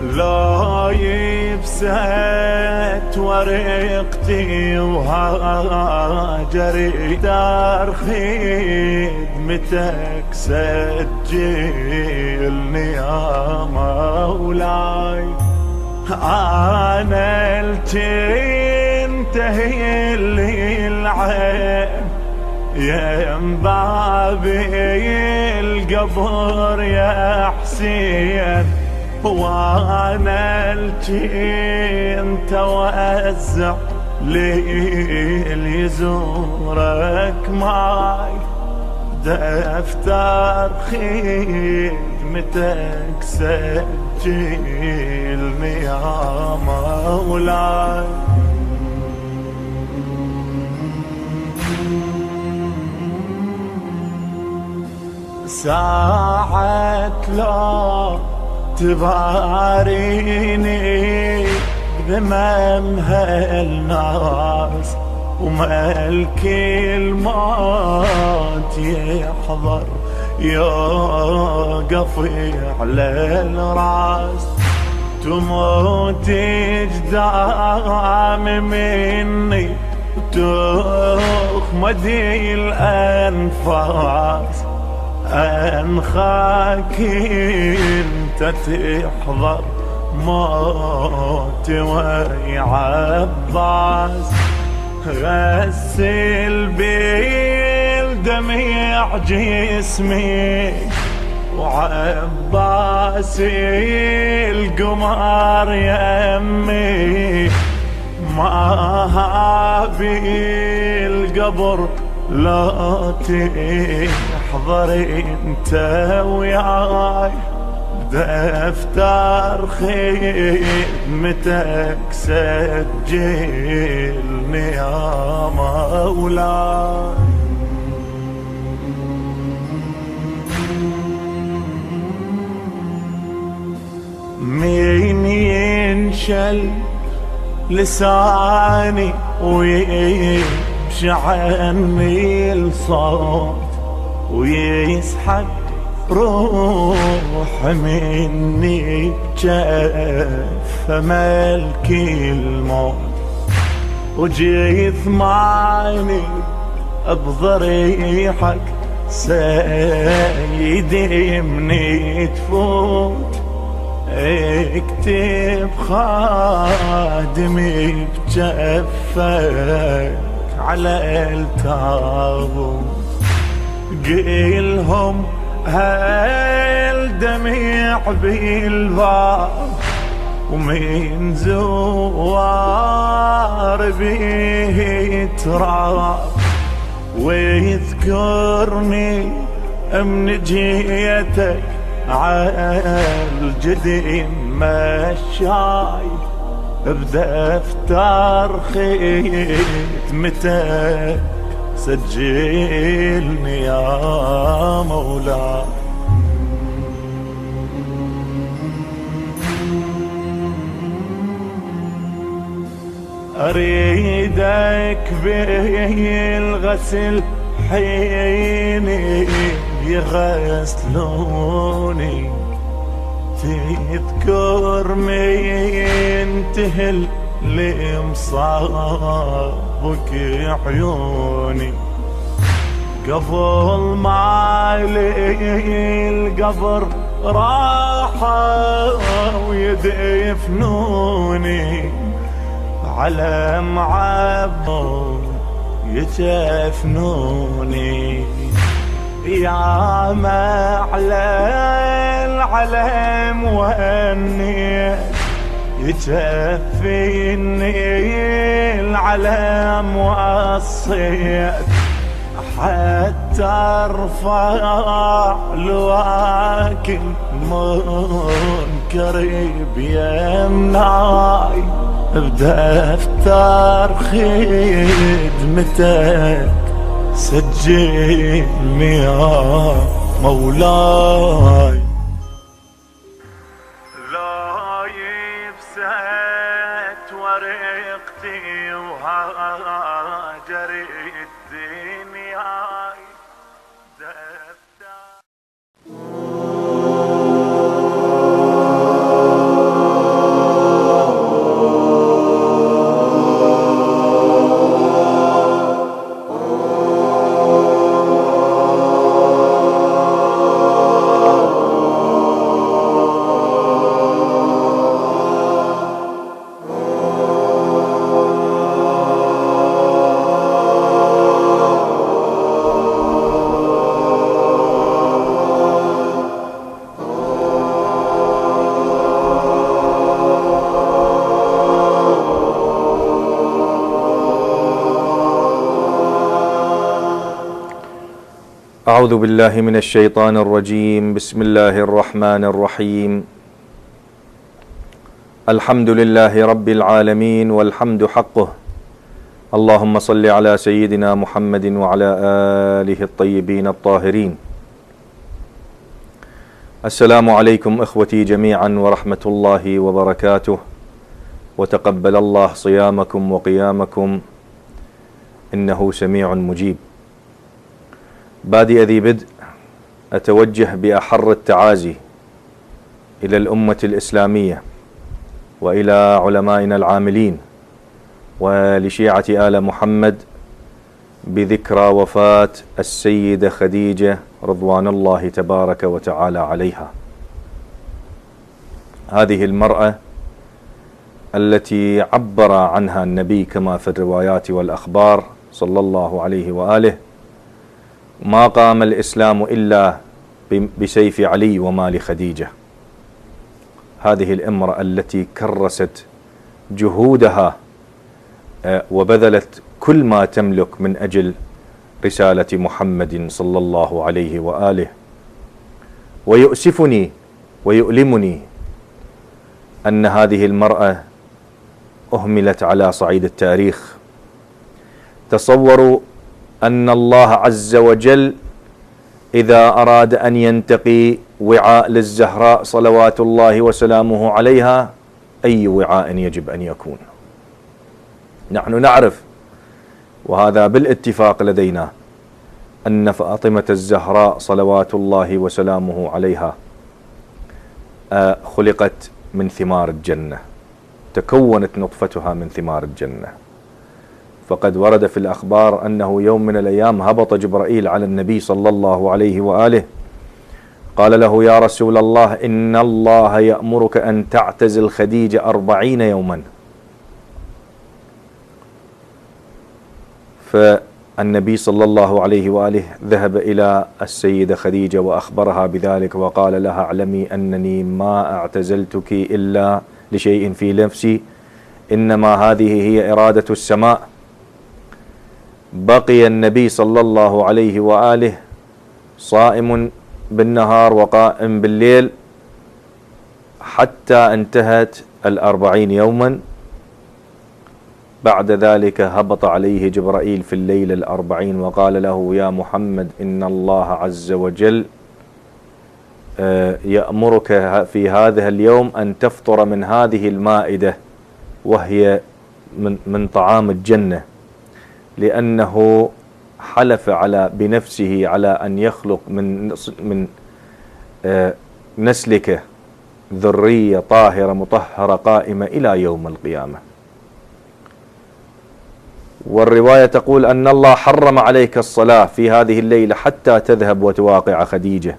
لا يبست ورقتي وهاجري دار خدمتك سجلني يا مولاي. أنا تنتهي اللي العين يم بابي القبر يا حسين، وانا انت وزع اللي يزورك معي دفتر خدمتك سجلني يا مولاي. ساعة لا تباريني بذمم هالناس وملك الموت يحضر يوقف على الراس، تموت اجدام مني وتخمدي الانفاس، انخاك انت تحضر موت ويا عباس، غسل بالدمع جسمي وعباس القمر يمي، ما بالقبر لا تحضر انت وياي دفتر خدمتك سجلني يا مولاي. مين ينشل لساني ويمشي عني الصوت ويسحب روح مني بجف ملك الموت، وجيث معني بضريحك سيدي مني تفوت، اكتب خادمي بجفك على التابوت، قيلهم هالدمع بالباب ومن زوار به تراب، ويذكرني من جيتك عالجدي مشاي بدفتر خدمتك سجلني يا مولاي. أريدك بالغسل حيني يغسلوني، تذكر مين تهل لمصابك عيوني، قبل ما لي القبر راحوا ويدفنوني على معبد يتفنوني، يا معلى العلم واني يتفيني العلم والصيد حتى ارفع لواك منكر بيمناي بدفتر خدمتك سجلني يا مولاي. لا يبست ورقتي وهاجري الدنيا أعوذ بالله من الشيطان الرجيم. بسم الله الرحمن الرحيم. الحمد لله رب العالمين والحمد حقه. اللهم صل على سيدنا محمد وعلى آله الطيبين الطاهرين. السلام عليكم إخوتي جميعا ورحمة الله وبركاته، وتقبل الله صيامكم وقيامكم إنه سميع مجيب. بادئ ذي بدء أتوجه بأحر التعازي إلى الأمة الإسلامية وإلى علمائنا العاملين ولشيعة آل محمد بذكرى وفاة السيدة خديجة رضوان الله تبارك وتعالى عليها. هذه المرأة التي عبر عنها النبي كما في الروايات والأخبار صلى الله عليه وآله: ما قام الإسلام إلا بسيف علي ومال خديجة. هذه الامرأة التي كرست جهودها وبذلت كل ما تملك من أجل رسالة محمد صلى الله عليه وآله. ويؤسفني ويؤلمني أن هذه المرأة أهملت على صعيد التاريخ. تصوروا أن الله عز وجل إذا أراد أن ينتقي وعاء للزهراء صلوات الله وسلامه عليها، أي وعاء يجب أن يكون؟ نحن نعرف، وهذا بالاتفاق لدينا، أن فاطمة الزهراء صلوات الله وسلامه عليها خلقت من ثمار الجنة، تكونت نطفتها من ثمار الجنة. فقد ورد في الأخبار أنه يوم من الأيام هبط جبرائيل على النبي صلى الله عليه وآله، قال له: يا رسول الله، إن الله يأمرك أن تعتزل خديجة 40 يوما. فالنبي صلى الله عليه وآله ذهب إلى السيدة خديجة وأخبرها بذلك، وقال لها: اعلمي أنني ما اعتزلتك إلا لشيء في نفسي، إنما هذه هي إرادة السماء. بقي النبي صلى الله عليه وآله صائم بالنهار وقائم بالليل حتى انتهت 40 يوما. بعد ذلك هبط عليه جبرائيل في الليل 40 وقال له: يا محمد، إن الله عز وجل يأمرك في هذا اليوم أن تفطر من هذه المائدة، وهي من طعام الجنة، لأنه حلف بنفسه على أن يخلق من نسلك ذرية طاهرة مطهرة قائمة إلى يوم القيامة. والرواية تقول أن الله حرم عليك الصلاة في هذه الليلة حتى تذهب وتواقع خديجة.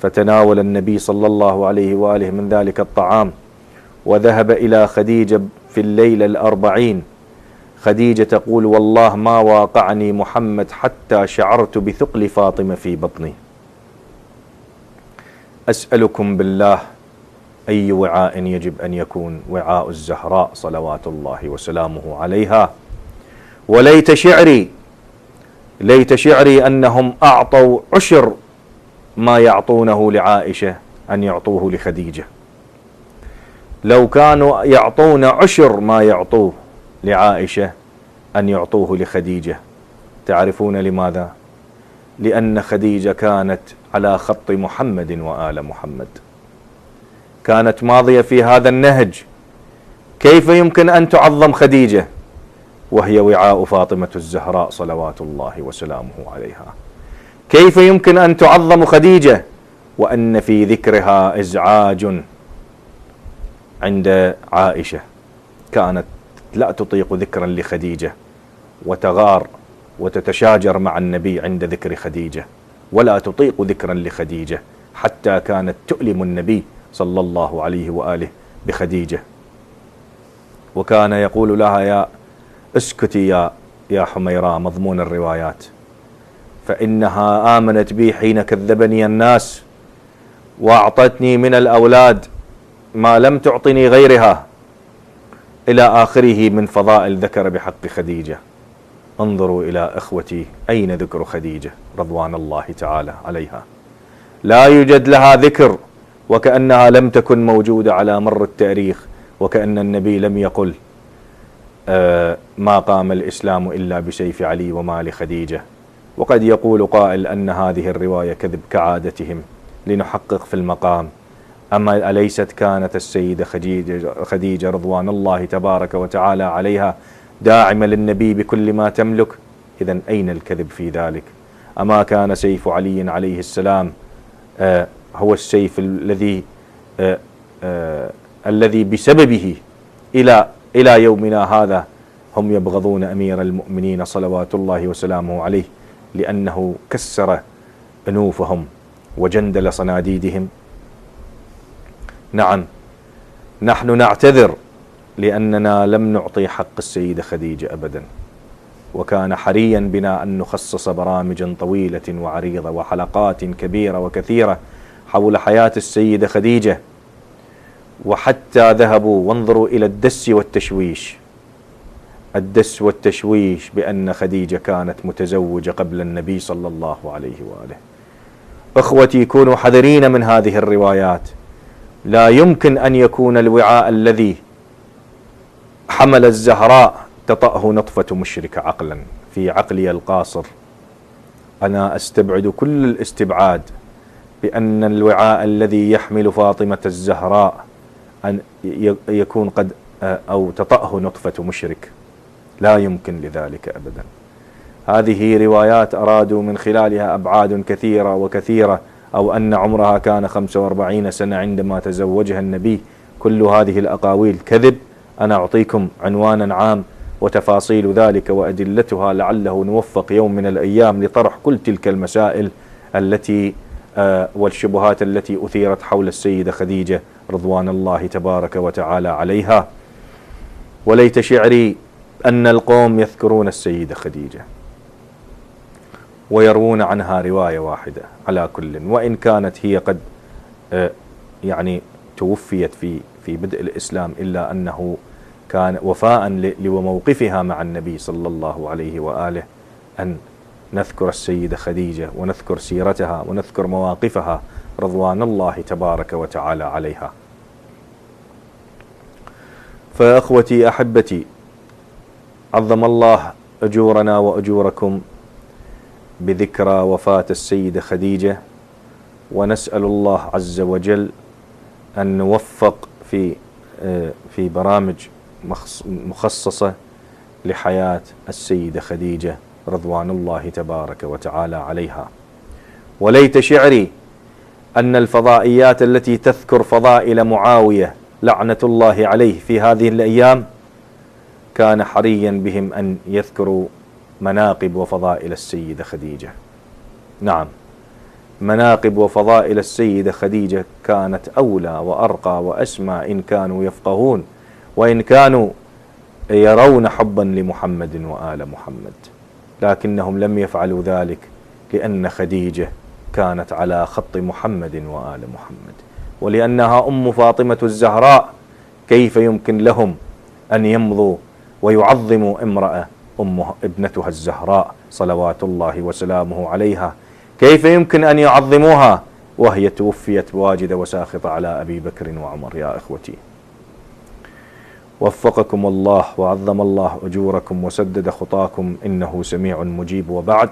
فتناول النبي صلى الله عليه وآله من ذلك الطعام وذهب إلى خديجة في الليلة 40. خديجة تقول: والله ما واقعني محمد حتى شعرت بثقل فاطمة في بطني. أسألكم بالله، أي وعاء يجب أن يكون؟ وعاء الزهراء صلوات الله وسلامه عليها. وليت شعري أنهم أعطوا عشر ما يعطونه لعائشة أن يعطوه لخديجة. لو كانوا يعطون عشر ما يعطوه لعائشة أن يعطوه لخديجة. تعرفون لماذا؟ لأن خديجة كانت على خط محمد وآل محمد، كانت ماضية في هذا النهج. كيف يمكن أن تعظم خديجة وهي وعاء فاطمة الزهراء صلوات الله وسلامه عليها؟ كيف يمكن أن تعظم خديجة وأن في ذكرها إزعاج عند عائشة؟ كانت لا تطيق ذكرا لخديجة، وتغار وتتشاجر مع النبي عند ذكر خديجة، ولا تطيق ذكرا لخديجة، حتى كانت تؤلم النبي صلى الله عليه وآله بخديجة. وكان يقول لها: يا اسكتي يا حميراء، مضمون الروايات، فإنها آمنت بي حين كذبني الناس، وأعطتني من الأولاد ما لم تعطني غيرها، إلى آخره من فضائل ذكر بحق خديجة. انظروا إلى إخوتي أين ذكر خديجة رضوان الله تعالى عليها؟ لا يوجد لها ذكر، وكأنها لم تكن موجودة على مر التاريخ، وكأن النبي لم يقل ما قام الإسلام إلا بسيف علي وما لخديجة. وقد يقول قائل أن هذه الرواية كذب كعادتهم لنحقق في المقام. أما أليست كانت السيدة خديجة رضوان الله تبارك وتعالى عليها داعمة للنبي بكل ما تملك؟ إذن أين الكذب في ذلك؟ أما كان سيف علي عليه السلام هو السيف الذي بسببه إلى يومنا هذا هم يبغضون أمير المؤمنين صلوات الله وسلامه عليه، لأنه كسر أنوفهم وجندل صناديدهم؟ نعم، نحن نعتذر لأننا لم نعطي حق السيدة خديجة أبدا، وكان حريا بنا أن نخصص برامج طويلة وعريضة وحلقات كبيرة وكثيرة حول حياة السيدة خديجة، وحتى ذهبوا وانظروا إلى الدس والتشويش بأن خديجة كانت متزوجة قبل النبي صلى الله عليه وآله. أخوتي، كونوا حذرين من هذه الروايات. لا يمكن أن يكون الوعاء الذي حمل الزهراء تطأه نطفة مشرك عقلا. في عقلي القاصر أنا أستبعد كل الاستبعاد بأن الوعاء الذي يحمل فاطمة الزهراء أن يكون قد أو تطأه نطفة مشرك، لا يمكن لذلك أبدا. هذه روايات أرادوا من خلالها أبعاد كثيرة وكثيرة، أو أن عمرها كان 45 سنة عندما تزوجها النبي. كل هذه الأقاويل كذب. أنا أعطيكم عنوانا عام وتفاصيل ذلك وأدلتها، لعله نوفق يوم من الأيام لطرح كل تلك المسائل التي والشبهات التي أثيرت حول السيدة خديجة رضوان الله تبارك وتعالى عليها. وليت شعري أن القوم يذكرون السيدة خديجة ويروون عنها رواية واحدة على كل، وإن كانت هي قد يعني توفيت في بدء الإسلام، إلا أنه كان وفاء لموقفها مع النبي صلى الله عليه وآله أن نذكر السيدة خديجة ونذكر سيرتها ونذكر مواقفها رضوان الله تبارك وتعالى عليها. فأخوتي أحبتي، عظم الله أجورنا وأجوركم بذكرى وفاة السيدة خديجة، ونسأل الله عز وجل أن نوفق في برامج مخصصة لحياة السيدة خديجة رضوان الله تبارك وتعالى عليها. وليت شعري أن الفضائيات التي تذكر فضائل معاوية لعنة الله عليه في هذه الأيام كان حريا بهم أن يذكروا مناقب وفضائل السيدة خديجة. نعم، مناقب وفضائل السيدة خديجة كانت أولى وأرقى وأسمى إن كانوا يفقهون، وإن كانوا يرون حبا لمحمد وآل محمد، لكنهم لم يفعلوا ذلك لأن خديجة كانت على خط محمد وآل محمد، ولأنها أم فاطمة الزهراء. كيف يمكن لهم أن يمضوا ويعظموا امرأة ابنتها الزهراء صلوات الله وسلامه عليها؟ كيف يمكن أن يعظموها وهي توفيت واجدة وساخطة على أبي بكر وعمر؟ يا إخوتي، وفقكم الله وعظم الله أجوركم وسدد خطاكم، إنه سميع مجيب. وبعد،